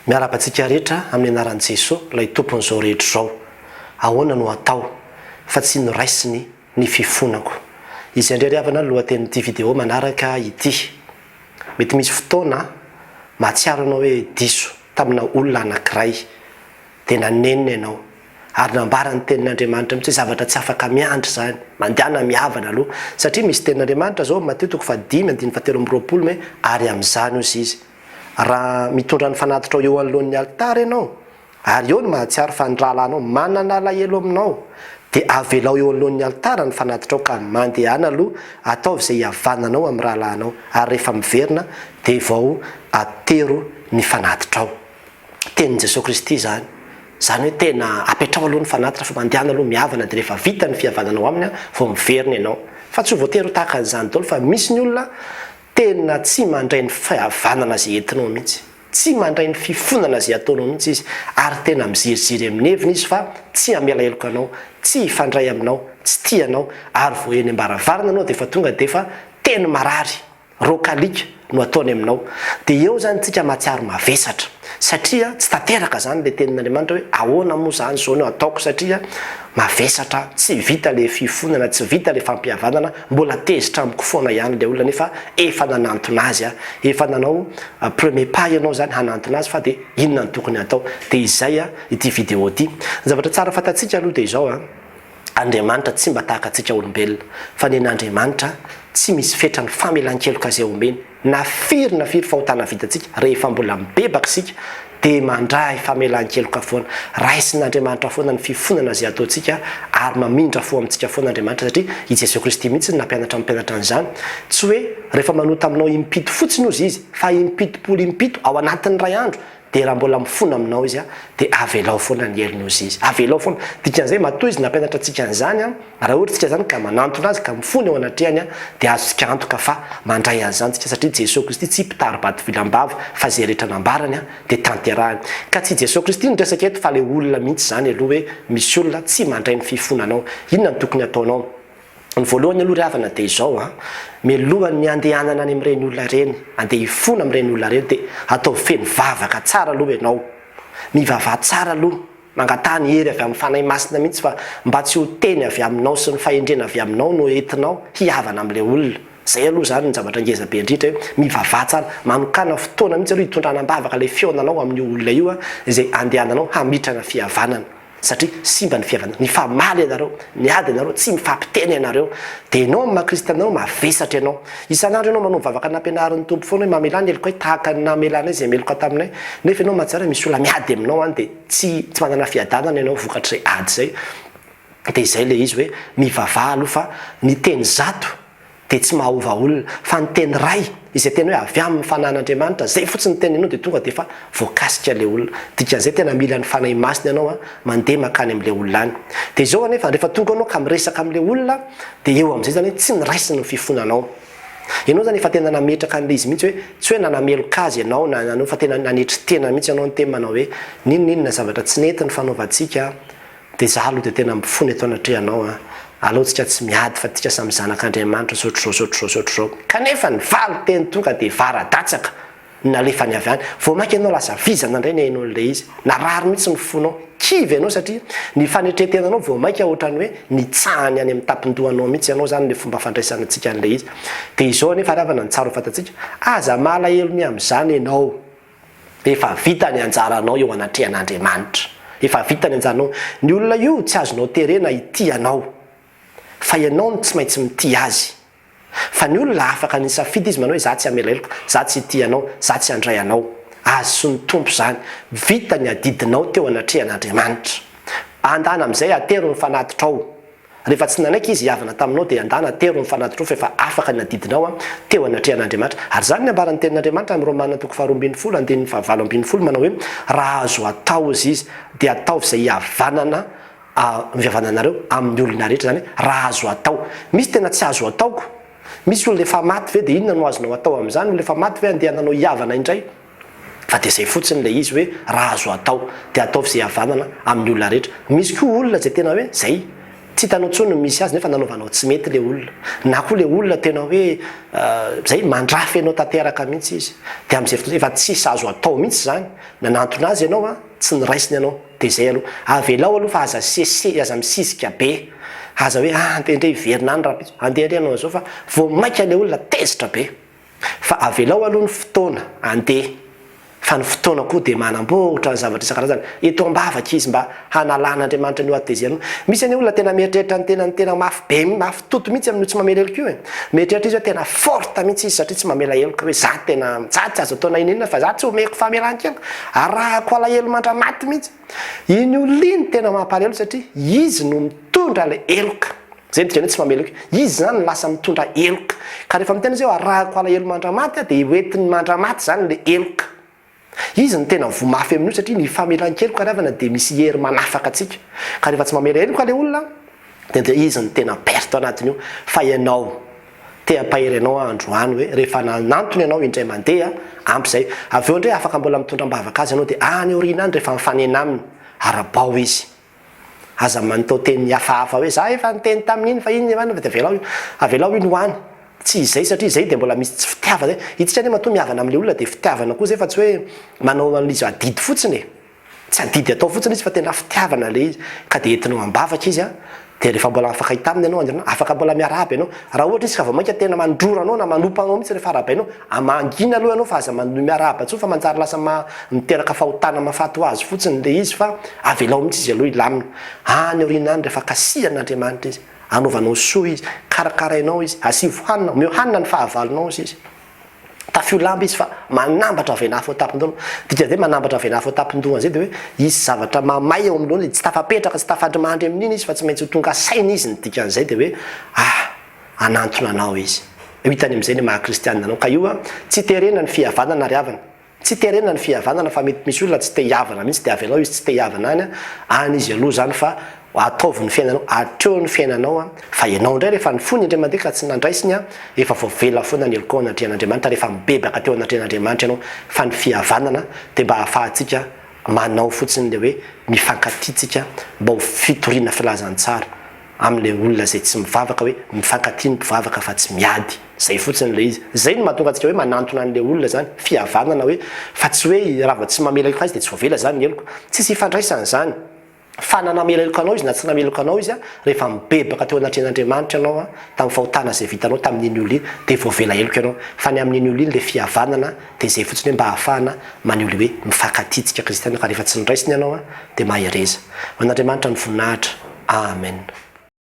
miarabantsika rehetra amin'ny anaran'i Jesosy ilay tompon'izao rehetra izao. Ahoana no atao fa tsy noraisiny ny fifonako. Izy andreriavana ny lohatenin'ity vidéo manaraka ity. Mety misy fotoana mahatsiaro anao hoe diso tamina olona anankiray dia nanenina ianao ary nambara ny tenin'Andriamanitra mihitsy zavatra tsy afaka miandry zany, mandehana mihavana aloha satria misy tenin'Andriamanitra zao Mateo 5:7 ary amin'izany ozy izy. Raha mitondra ny fanatitra eo anoloan'ny altara ianao ary eo no mahatsiaro fa ny rahalahinao manana alahelo aminao dia avelao eo anoloan'ny altara ny fanatitra ao ka mandehana aloha ataovy izay havananao amin'ny rahalahinao ary rehefa miverina dia vao atero ny fanatitra ao. Tenin' Jesosy Kristy zany. Zany hoe tena apetrao aloha ny fanatitra fa mandehana aloha mihavana dia rehefa vita ny fihavananao aminy vao miverina ianao. Fa tsy ho voatero tahaka an'izany daholo fa misy ny olona tena tsy mandray ny fihavanana izay entinao mihitsy, tsy mandray ny fifonana izay ataonao mihitsy izy ary tena miziriziry amin'ny heviny izy fa tsy hamela heloka anao, tsy hifandray aminao, tsy tianao ary vao eny ambaravarana anao dia efa tonga dia efa teny marary, rokalika no ataony aminao. Dia eo zany tsika mahatsiaro mavesatra satria tsy tanteraka zany le tenin'Andriamanitra hoe ahoana moa zany zao no ataoko satria mavesatra, tsy vita le fifonana, tsy vita le fampihavanana, mbola tezitra amiko foana ihany le olona nefa efa nanantona azy, efa nanao premier pas ianao zany hanantona azy fa dia inona ny tokony atao. Dia izay ity vidéo ity. Ny zavatra tsara fantatsika aloha dia izao Andriamanitra tsy mba tahaka antsika olombelona fa nen'Andriamanitra tsy misy fetrany famelan-keloka izay omeny na firy fahotana vitantsika rehefa mbola mibebaka isika dia mandray famelan-keloka foana. Raisin'Andriamanitra foana ny fifonana izay ataontsika ary mamindra fo amintsika foana Andriamanitra satria i Jesosy Kristy mihitsy ny nampianatra an'izany. Tsy hoe rehefa manota aminao impito fotsiny ozy izy fa impitopolo impito ao anatin'ny ray andro dia raha mbola mifona aminao izy dia avelao foana ny heliny ozy izy, avelao foana. Dikan'izay matoa izy nampianatra antsika an'izany raha ohatra tsika zany ka manantona azy ka mifona eo anatrehany dia azontsika antoka fa mandray an'izany tsika satria Jesosy Kristy tsy mpitary-bato vilam-bava fa izay rehetra nambarany dia tanterahany. Ka tsy Jesosy Kristy no resaka eto fa le olona mihitsy zany aloha hoe misy olona tsy mandray ny fifonanao. Inona ny tokony ataonao? Ny voalohany aloha rehavana dia izao mialohan'ny ny andehanana any amin'ireny olona ireny, andeha hifona amin'ireny olona ireny dia atao feno vavaka tsara aloha ianao. Mivavaha tsara aloha, mangatahany hery avy amin'ny fanahy masina mihitsy fa mba tsy ho teny avy aminao sy ny fahendrena avy aminao no entinao hihavana amin'ilay olona. Zay aloha zany ny zavatra ngeza be indrindra hoe mivavaha tsara, manokana fotoana mihitsy aloha hitondranam-bavaka ilay feonanao amin'ny olona io izay andehananao hamitrana fihavanana. Satria simba ny fihavanana, ny famaly ianareo, ny ady ianareo, tsy mifampiteny ianareo dia ianao amin'ny maha-Kristy anao mavesatra ianao. Isan'andro ianao manao vavaka nampianarin'ny tompo foana hoe mamelany heloka hoe tahaka ny namelana izy meloka taminay nefa ianao mahatsara misy olona miady aminao dia tsy manana fiadanana ianao vokatry izay ady zay. Dia izay le izy hoe mivavaha aloha fa ny teny zato dia tsy mahaova olona fa ny teny ray izay teny hoe avy amin'ny fanan'Andriamanitra zay fotsiny ny teny ianao dia tonga dia efa voakasika le olona. Dikan'izay tena mila ny fanahy masina ianao mandeha makany amin'ilay olona any. Dia izao anefa rehefa tonga anao ka miresaka amin'ilay olona dia eo amin'izay zany hoe tsy niraisiny ny fifonanao. Ianao zany efa tena nametraka an'ilay izy mihitsy hoe tsy hoe nanameloka azy ianao na fa tena nanetry tena mihitsy ianao ny teny manao hoe ninona zavatra tsy nety ny fanaovantsika dia za aloha dia tena mifony eto anatrehanao alohantsika tsy miady fa tsika samy zanak'Andriamanitra sotr'izao. Kanefa ny valo teny tonga dia varadatsaka nalefa ny avy any. Vao mainka ianao lasa vizana indray ny hainao an'ilay izy. Narary mihitsy ny fonao, kivy ianao satria ny fanetretenanao vao mainka ohatrany hoe nitsahany any amin'ny tapin-dohanao mihitsy ianao zany le fomba fandraisana antsika an'ilay izy. Dia izao anefa ravana ny tsara ho fantatsika aza malahelo ny amin'izany ianao efa vita ny anjaranao eo anatrehan'Andriamanitra. Efa vita ny anjaranao. Ny olona io tsy azonao terena ity anao fa ianao no tsy maintsy mity azy. Fa ny olona afaka ny safidy izy manao hoe za tsy hamela heloka, za tsy ity anao, za tsy handray anao. Azy sy ny tompo zany vita ny adidinao teo anatrehan'Andriamanitra. Andana amin'izay atero ny fanatitra ao. Rehefa tsy nanaiky izy hiavana taminao dia andana atero ny fanatitra ao fa efa afaka ny adidinao teo anatrehan'Andriamanitra. Ary zany ny ambaran'ny tenin'Andriamanitra amin'ny Romana 12:7 manao hoe raha azo atao izy dia ataovy izay hihavanana mihavananareo amin'ny olona rehetra zany raha azo atao. Misy tena tsy azo ataoko. Misy olona efa maty ve dia inona no azonao atao amin'izany? Olona efa maty ve andehananao hihavana indray? Fa dia izay fotsiny le izy hoe raha azo atao dia ataovy izay hihavanana amin'ny olona rehetra. Misy koa olona izay tena hoe zay tsy hitanao tsony misy azy nefa nanaovanao tsy mety le olona na koa le olona tena hoe zay mandrafy ianao tanteraka mihitsy izy de am'izay fotoana efa tsisy azo atao mihitsy zany nanantona azy ianao a tsy niraisiny ianao de zay aloha avelao aloha fa aza sese aza misisika be aza hoe andehandre iverinany rapitso andehandre anao zao fa vo maika le olona tezitra be fa avelao aloha ny fotoana andeha fa ny fotoana koa de manamboatra ny zavatra isan-karazany eto ambavaka izy mba hanalan'Andriamanitra ny oateziana misy any olona tena mieritreritra ny tena mafy be mafy toto mihitsy amin'io tsy mamela heloka io e mieritreritra izy hoe tena forte mihitsy izy satria tsy mamela heloka hoe za tena tsy azo ataona inona fa za tsy omeko famelan-keloko arahako alahelo mandramaty mihitsy iny oliny tena mampalahelo satria izy no mitondra le heloka zay ny dikany hoe tsy mamela heloka izy zany lasa mitondra heloka ka rehefa mitena izy hoe arahako alahelo mandramaty de hoentin'ny mandramaty zany le heloka izy ny tena vomafy amin'io satria ny famelan-keloka ravana de misy hery manafaka atsika ka rehefa tsy mamela heloka le olona de izy ny tena perte anatiny io fa ianao te ampahery anao androany hoe rehefa nanantony ianao indray mandeha ampy zay avy eo ndray afaka mbola mitondra mbavaka azy ianao de any aoriana any rehefa mifanena aminy arabao izy aza manotao teny hafahafa hoe za efa niteny tamin'iny fa iny avana de avelao iny hoany tsy izay satria zay de mbola misy tsy fitiavana itsika ne matoa miavana am'le olona de fitiavana koa zay fa tsy hoe manao an'izy adidy fotsiny tsy adidy atao fotsiny izy fa tena fitiavana le izy ka de entinao ambavaka izy a de rehefa mbola afaka hita aminy ianao andirana afaka mbola miarahaba ianao raha ohatra izy ka vao mainka tena mandrora anao na manompa anao mihitsy rehefa araba ianao amangina aloha ianao fa aza miarahaba tso fa manjary lasa miteraka fahotana mafato azy fotsiny le izy fa avelao mihitsy izy aloha ilamina any aoriana any rehefa kasihan'Andriamanitra izy anovanao soa izy karakarainao izy asivo hanina meo hanina ny fahavalonao izy tafio lamba izy fa manambatra venafo tapindoha dika zay manambatra venafo tapindoha zay de hoe izy zavatra mamay eo amin'loha tsy tafapetraka tsy tafandrimandry amin'iny izy fa tsy maintsy ho tonga saina izy ny dikan'izay de hoe anantona anao izy hitany am'izay ny maha kristianina anao ka io a tsy terena ny fihavanana ry havana tsy terena ny fihavanana fa mety misy olona tsy te hiavana mihitsy de avelao izy tsy te hiavana any any izy aloha zany fa ataovy ny fiainanao atreo ny fiainanao fa ianao indray rehefa ny fony indray mandeha ka tsy nandraisiny a efa voavela foana ny eloko anatrehan'Andriamanitra rehefa mibebaka teo anatrehan'Andriamanitra ianao fa ny fihavanana de mba ahafahantsika manao fotsiny le hoe mifankatitsika mba ho fitoriana filazantsara am'le olona zay tsy mivavaka hoe mifankatia ny mpivavaka fa tsy miady zay fotsiny le izy zay no mahatonga atsika hoe manantona an'le olona zany fihavanana hoe fa tsy hoe raha tsy mamela heloka azy de tsy voavela zany ny eloko tsisy ifandraisany zany fa nanamela heloka anao izy na tsy nameloka anao izy rehefa mibebaka teo anatrehan'Andriamanitra ianao tamin'ny fahotana zay vitanao tamin'iny olo iny de voavela heloka ianao fa ny amin'iny olo iny le fihavanana de zay fotsiny hoe mba ahafahana maneo le hoe mifankatitsika kristiana ka rehefa tsy niraisiny ianao de mahereza an'Andriamanitra ny voninahitra amen